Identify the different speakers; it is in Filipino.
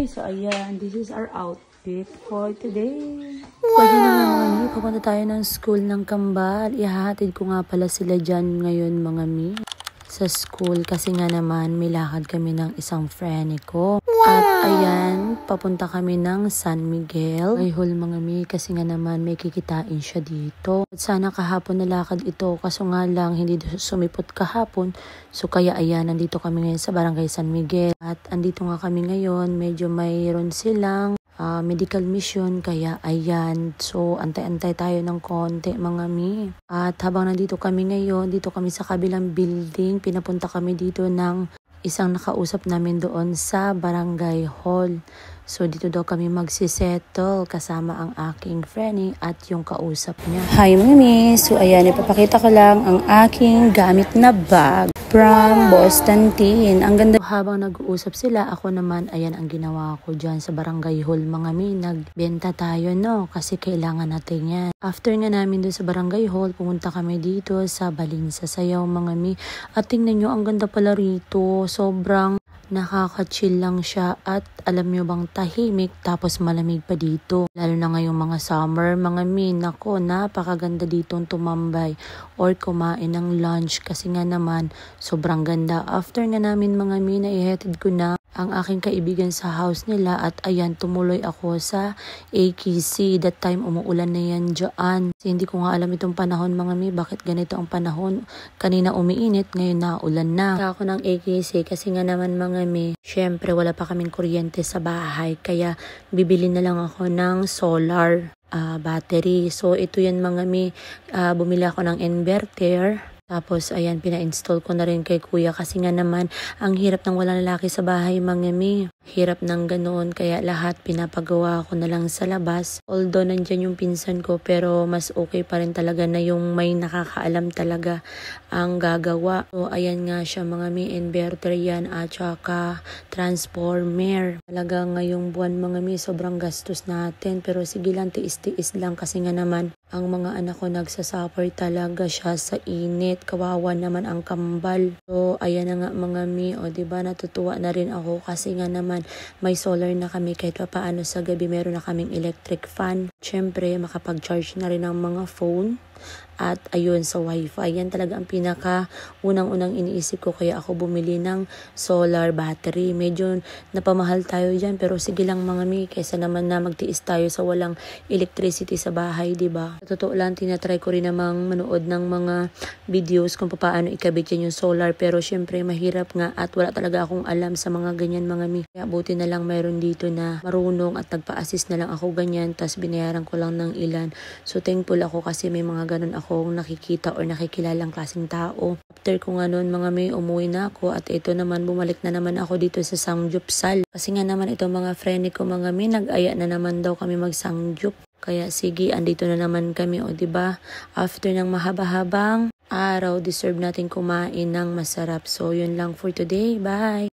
Speaker 1: guys, so ayan, this is our outfit for today. Pwede na nga mga mi, pupunta tayo ng school ng Kambal. Ihahatid ko nga pala sila dyan ngayon mga mi sa school kasi nga naman may lakad kami ng isang friend ko. At ayan, papunta kami ng San Miguel. Ay hol mga mi kasi nga naman may kikitain siya dito. At sana kahapon nalakad ito kaso nga lang hindi sumipot kahapon. So kaya ayan, nandito kami ngayon sa Barangay San Miguel. At andito nga kami ngayon, medyo mayroon silang medical mission kaya ayan, so antay-antay tayo ng konti mga mi. At habang nandito kami ngayon, dito kami sa kabilang building, pinapunta kami dito ng isang nakausap namin doon sa barangay hall. So dito daw kami magsisettle kasama ang aking friend at yung kausap niya. Hi mga mi, so ayan, ipapakita ko lang ang aking gamit na bag from Boston Teen. Ang ganda. Habang nag-uusap sila, ako naman, ayan ang ginawa ko dyan sa barangay hall mga mi. Nagbenta tayo no, kasi kailangan natin yan. After nga namin doon sa barangay hall, pumunta kami dito sa Balinsa Sayaw mga mi. At tingnan nyo, ang ganda pala rito. Sobrang nakaka-chill lang siya at alam nyo bang tahimik tapos malamig pa dito. Lalo na ngayong mga summer mga mi. Nako, napakaganda ditong tumambay or kumain ng lunch kasi nga naman sobrang ganda. After nga namin mga mi, naihatid ko na ang aking kaibigan sa house nila at ayan, tumuloy ako sa AKC. That time umuulan na yan dyan. Kasi hindi ko nga alam itong panahon mga mi, bakit ganito ang panahon. Kanina umiinit, ngayon naulan na. Kaya ako ng AKC kasi nga naman mga mi, syempre wala pa kaming kuryente sa bahay kaya bibili na lang ako ng solar battery. So ito yan mga mi, bumili ako ng inverter. Tapos, ayan, pina-install ko na rin kay kuya kasi nga naman, ang hirap ng walang lalaki sa bahay, mga mi. Hirap ng ganoon, kaya lahat pinapagawa ko na lang sa labas. Although, nandyan yung pinsan ko, pero mas okay pa rin talaga na yung may nakakaalam talaga ang gagawa. So, ayan nga siya, mga mi, inverter yan at saka transformer. Talaga ngayong buwan, mga mi, sobrang gastos natin. Pero sige lang, tiis-tiis lang kasi nga naman, ang mga anak ko nagsasuffer talaga siya sa init. Kawawa naman ang kambal. So, ayan na nga mga mi. O, diba, natutuwa na rin ako kasi nga naman may solar na kami kahit pa paano sa gabi meron na kaming electric fan. Siyempre, makapag-charge na rin ang mga phone. At ayun, sa wifi. Yan talaga ang pinaka unang-unang iniisip ko kaya ako bumili ng solar battery. Medyo napamahal tayo dyan pero sige lang mga mi, kaysa naman na magtiis tayo sa walang electricity sa bahay, diba? Sa totoo lang, tinatry ko rin namang manood ng mga videos kung paano ikabit yan yung solar pero syempre mahirap nga at wala talaga akong alam sa mga ganyan mga mi. Kaya buti na lang mayroon dito na marunong at nagpa-assist na lang ako ganyan tas binayaran ko lang ng ilan. So thankful ako kasi may mga ganun akong nakikita or nakikilalang klaseng tao. After ko nga noon mga may, umuwi na ako at ito naman bumalik na naman ako dito sa Sangjupsal. Kasi nga naman itong mga friend ko mga may, nag-aya na naman daw kami mag-Sangjup. Kaya sige, andito na naman kami o diba? After ng mahaba-habang araw, deserve natin kumain ng masarap. So yun lang for today. Bye!